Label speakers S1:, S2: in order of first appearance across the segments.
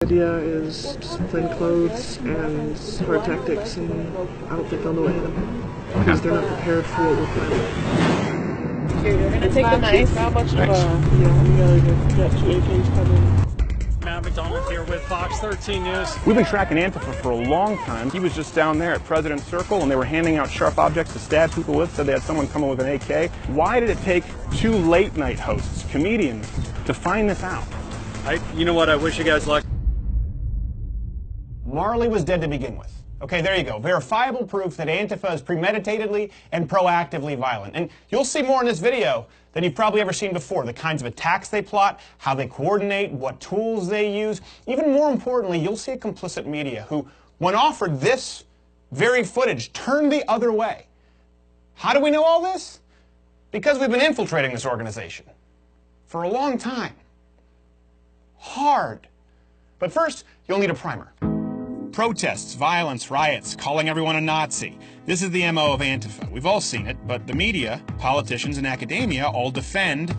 S1: The idea is just plain clothes and hard tactics, and I don't think they'll know what hit them because they're not prepared for what we're planning.
S2: Okay, you're gonna take the knife. How much of a... Yeah, we got 2 AKs coming.
S3: Matt McDonald here with Fox 13 News.
S4: We've been tracking Antifa for a long time. He was just down there at President's Circle, and they were handing out sharp objects to stab people with, said they had someone coming with an AK. Why did it take 2 late-night hosts, comedians, to find this out?
S3: You know what, I wish you guys luck.
S5: Marley was dead to begin with. Okay, there you go. Verifiable proof that Antifa is premeditatedly and proactively violent. And you'll see more in this video than you've probably ever seen before. The kinds of attacks they plot, how they coordinate, what tools they use. Even more importantly, you'll see a complicit media who, when offered this very footage, turned the other way. How do we know all this? Because we've been infiltrating this organization for a long time. Hard. But first, you'll need a primer. Protests, violence, riots, calling everyone a Nazi. This is the MO of Antifa. We've all seen it, but the media, politicians, and academia all defend,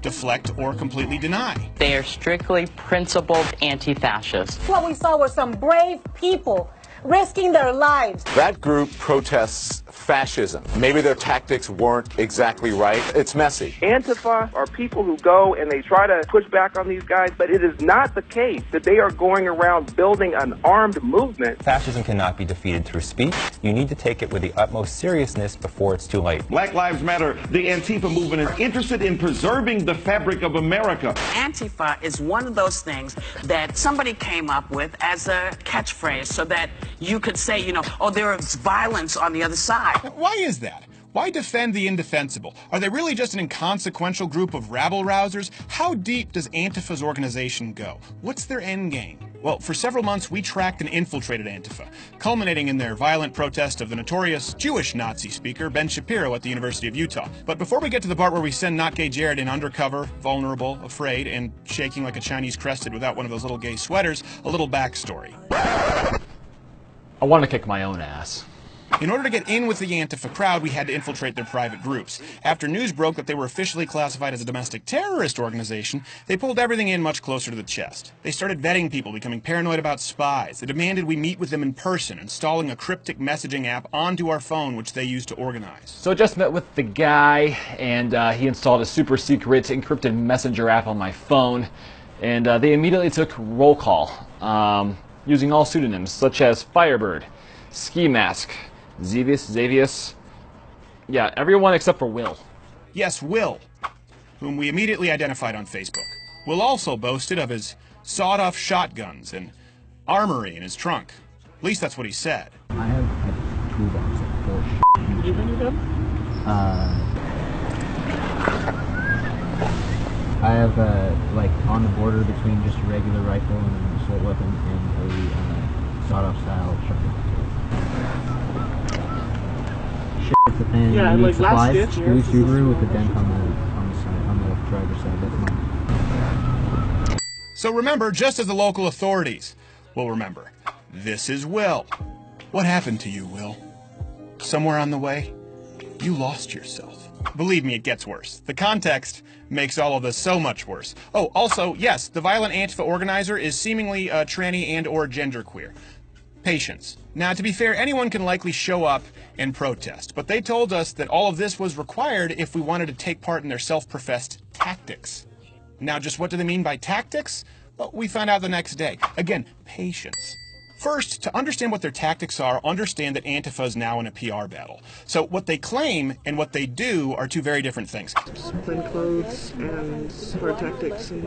S5: deflect, or completely deny.
S6: They are strictly principled anti-fascists.
S7: What we saw were some brave people risking their lives.
S8: That group protests fascism. Maybe their tactics weren't exactly right. It's messy.
S9: Antifa are people who go and they try to push back on these guys, but it is not the case that they are going around building an armed movement.
S10: Fascism cannot be defeated through speech. You need to take it with the utmost seriousness before it's too late.
S11: Black Lives Matter, the Antifa movement, is interested in preserving the fabric of America.
S12: Antifa is one of those things that somebody came up with as a catchphrase so that you could say, you know, oh, there is violence on the other side.
S4: Why is that? Why defend the indefensible? Are they really just an inconsequential group of rabble-rousers? How deep does Antifa's organization go? What's their end game? Well, for several months, we tracked and infiltrated Antifa, culminating in their violent protest of the notorious Jewish Nazi speaker, Ben Shapiro, at the University of Utah. But before we get to the part where we send Not Gay Jared in undercover, vulnerable, afraid, and shaking like a Chinese crested without one of those little gay sweaters, a little backstory.
S13: I want to kick my own ass.
S4: In order to get in with the Antifa crowd, we had to infiltrate their private groups. After news broke that they were officially classified as a domestic terrorist organization, they pulled everything in much closer to the chest. They started vetting people, becoming paranoid about spies. They demanded we meet with them in person, installing a cryptic messaging app onto our phone, which they used to organize.
S13: So I just met with the guy, and he installed a super secret encrypted messenger app on my phone, and they immediately took roll call, using all pseudonyms, such as Firebird, Ski Mask, Xavius, yeah, everyone except for Will.
S4: Yes, Will, whom we immediately identified on Facebook. Will also boasted of his sawed-off shotguns and armory in his trunk. At least that's what he said.
S14: I have a toolbox of full shit.
S2: Did you bring them?
S14: I have, like, on the border between just a regular rifle and an assault weapon and a sawed-off style shotgun. And
S2: yeah, like last stitch.
S14: Blue Subaru with a dent on the side, on the driver's side. That's mine.
S4: So remember, just as the local authorities will remember, this is Will. What happened to you, Will? Somewhere on the way, you lost yourself. Believe me, it gets worse. The context makes all of this so much worse. Oh, also, yes, the violent Antifa organizer is seemingly tranny and or genderqueer. Patience. Now, to be fair, anyone can likely show up and protest, but they told us that all of this was required if we wanted to take part in their self-professed tactics. Now, just what do they mean by tactics? Well, we found out the next day. Again, patience. First, to understand what their tactics are, understand that Antifa is now in a PR battle. So what they claim and what they do are two very different things.
S1: Plain clothes and hard tactics, and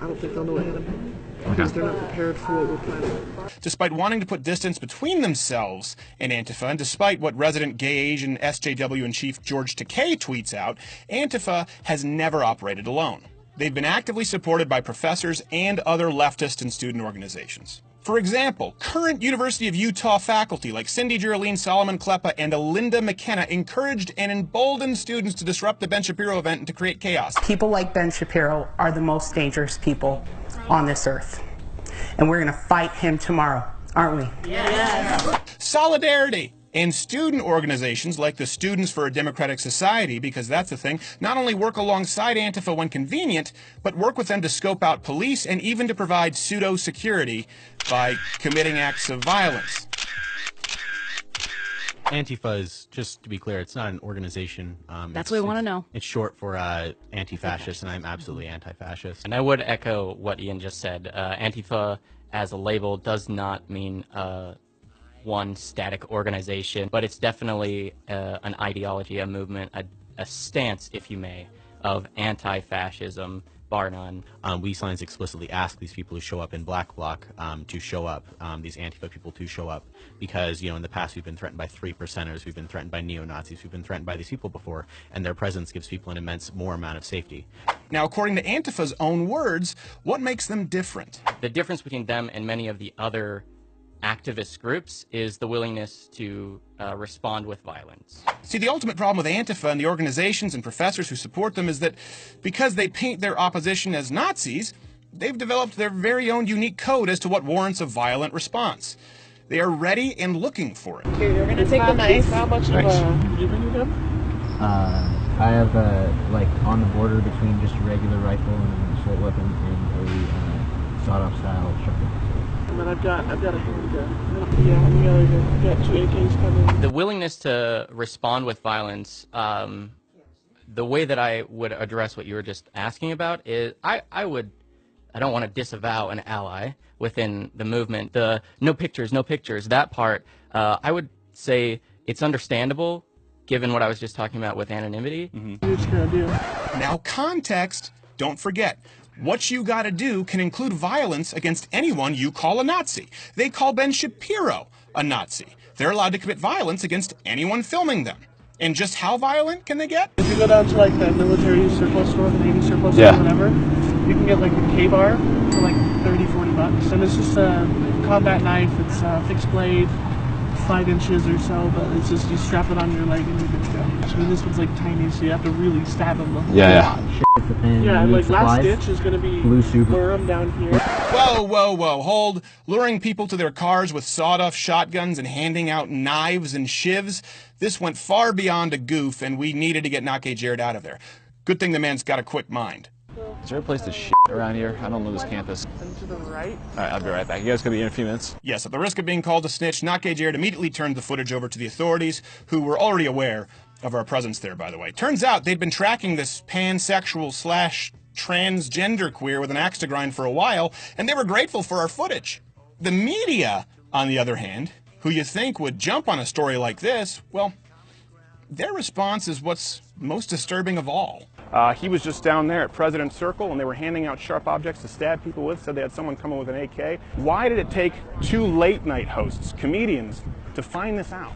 S1: I don't think they'll know what hit them because they're not prepared for what we're planning.
S4: Despite wanting to put distance between themselves and Antifa, and despite what resident gay Asian SJW in chief George Takei tweets out, Antifa has never operated alone. They've been actively supported by professors and other leftist and student organizations. For example, current University of Utah faculty like Cindy Geraldine Solomon Kleppa and Alinda McKenna encouraged and emboldened students to disrupt the Ben Shapiro event and to create chaos.
S15: People like Ben Shapiro are the most dangerous people on this earth. And we're going to fight him tomorrow, aren't we?
S4: Yes. Solidarity. And student organizations like the Students for a Democratic Society, because that's the thing, not only work alongside Antifa when convenient, but work with them to scope out police and even to provide pseudo-security by committing acts of violence.
S16: Antifa is, just to be clear, it's not an organization.
S17: That's what we want to know.
S16: It's short for anti-fascist, and I'm absolutely anti-fascist.
S6: And I would echo what Ian just said. Antifa as a label does not mean one static organization, but it's definitely an ideology, a movement, a stance, if you may, of anti-fascism, bar none.
S16: We signs explicitly ask these people who show up in Black Bloc to show up, these Antifa people to show up, because, in the past we've been threatened by 3%ers, we've been threatened by neo-Nazis, we've been threatened by these people before, and their presence gives people an immense more amount of safety.
S4: Now, according to Antifa's own words, what makes them different?
S6: The difference between them and many of the other activist groups is the willingness to respond with violence.
S4: See, the ultimate problem with Antifa and the organizations and professors who support them is that because they paint their opposition as Nazis, they've developed their very own unique code as to what warrants a violent response. They are ready and looking for it.
S2: Okay, you're gonna take the knife. How much of did you bring them?
S14: I have like on the border between just a regular rifle and an assault weapon and a sawed-off style shotgun.
S2: And then I've got a handgun. Yeah, and we got 2 AKs coming.
S6: The willingness to respond with violence, the way that I would address what you were just asking about is I don't want to disavow an ally within the movement. The no pictures, that part, I would say it's understandable given what I was just talking about with anonymity.
S4: Now, context, don't forget. What you gotta do can include violence against anyone you call a Nazi. They call Ben Shapiro a Nazi. They're allowed to commit violence against anyone filming them. And just how violent can they get?
S2: If you go down to like the military surplus store, the Navy surplus store, whatever, you can get like a K-bar for like 30, 40 bucks. And it's just a combat knife. It's a fixed blade, 5 inches or so, but it's just you strap it on your leg and you're good to go. I mean, this one's like tiny, so you have to really stab them the whole time. Yeah, like last ditch is going to be lure them down here.
S4: Whoa, whoa, whoa, hold. Luring people to their cars with sawed-off shotguns and handing out knives and shivs. This went far beyond a goof, and we needed to get Nake Jared out of there. Good thing the man's got a quick mind.
S13: Is there a place to shit around here? I don't know this campus.
S2: And to the right.
S13: All right, I'll be right back. You guys could be in a few minutes.
S4: Yes, at the risk of being called a snitch, Nake Jared immediately turned the footage over to the authorities, who were already aware of our presence there, by the way. Turns out they'd been tracking this pansexual / transgender queer with an axe to grind for a while, and they were grateful for our footage. The media, on the other hand, who you think would jump on a story like this, well, their response is what's most disturbing of all. He was just down there at President's Circle, and they were handing out sharp objects to stab people with, said they had someone coming with an AK. Why did it take 2 late-night hosts, comedians, to find this out?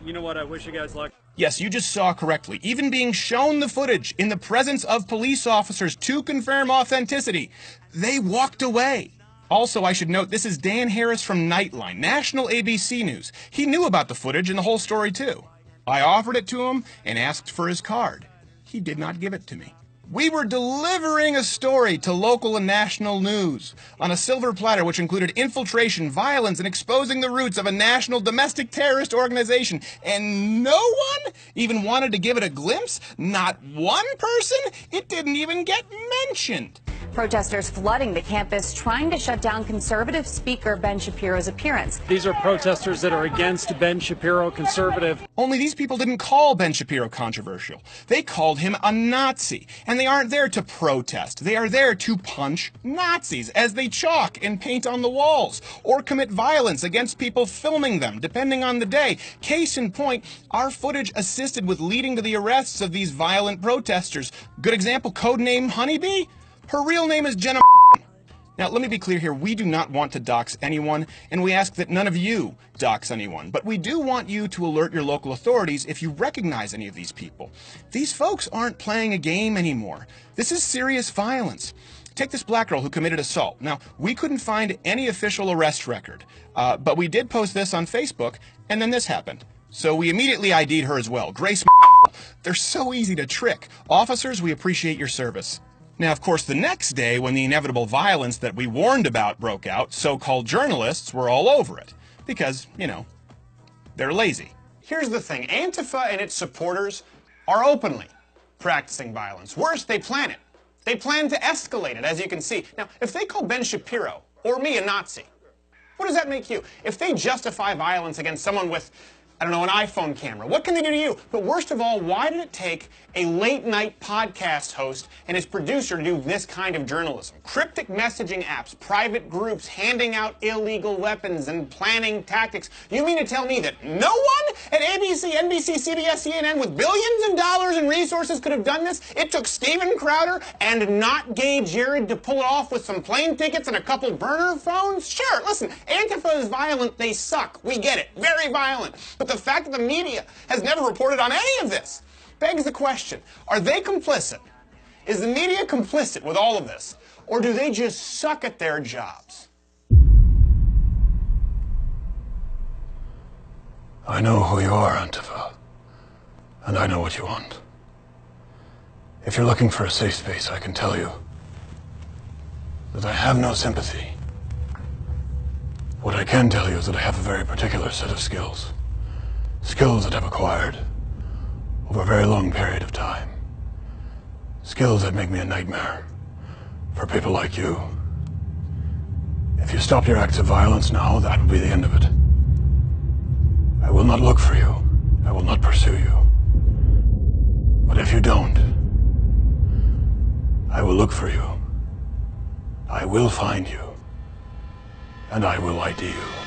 S3: You know what, I wish you guys luck.
S4: Yes, you just saw correctly. Even being shown the footage in the presence of police officers to confirm authenticity, they walked away. Also, I should note, this is Dan Harris from Nightline, national ABC News. He knew about the footage and the whole story, too. I offered it to him and asked for his card. He did not give it to me. We were delivering a story to local and national news on a silver platter which included infiltration, violence, and exposing the roots of a national domestic terrorist organization. And no one even wanted to give it a glimpse? Not one person? It didn't even get mentioned.
S18: Protesters flooding the campus trying to shut down conservative speaker Ben Shapiro's appearance.
S3: These are protesters that are against Ben Shapiro, conservative.
S4: Only these people didn't call Ben Shapiro controversial. They called him a Nazi. And they aren't there to protest. They are there to punch Nazis as they chalk and paint on the walls or commit violence against people filming them, depending on the day. Case in point, our footage assisted with leading to the arrests of these violent protesters. Good example, codename Honeybee? Her real name is Jenna. Now, let me be clear here. We do not want to dox anyone, and we ask that none of you dox anyone. But we do want you to alert your local authorities if you recognize any of these people. These folks aren't playing a game anymore. This is serious violence. Take this black girl who committed assault. Now, we couldn't find any official arrest record, but we did post this on Facebook, and then this happened. So we immediately ID'd her as well. Grace. They're so easy to trick. Officers, we appreciate your service. Now, of course, the next day, when the inevitable violence that we warned about broke out, so-called journalists were all over it. Because, they're lazy.
S5: Here's the thing. Antifa and its supporters are openly practicing violence. Worse, they plan it. They plan to escalate it, as you can see. Now, if they call Ben Shapiro or me a Nazi, what does that make you? If they justify violence against someone with, I don't know, an iPhone camera, what can they do to you? But worst of all, why did it take a late-night podcast host and his producer to do this kind of journalism? Cryptic messaging apps, private groups handing out illegal weapons and planning tactics. You mean to tell me that no one at ABC, NBC, CBS, CNN with billions of dollars in resources could have done this? It took Steven Crowder and not gay Jared to pull it off with some plane tickets and a couple burner phones? Sure, listen, Antifa is violent, they suck. We get it, very violent. But the fact that the media has never reported on any of this begs the question, are they complicit? Is the media complicit with all of this? Or do they just suck at their jobs?
S17: I know who you are, Antifa. And I know what you want. If you're looking for a safe space, I can tell you that I have no sympathy. What I can tell you is that I have a very particular set of skills. Skills that I've acquired over a very long period of time. Skills that make me a nightmare for people like you. If you stop your acts of violence now, that will be the end of it. I will not look for you. I will not pursue you. But if you don't, I will look for you. I will find you. And I will ID you.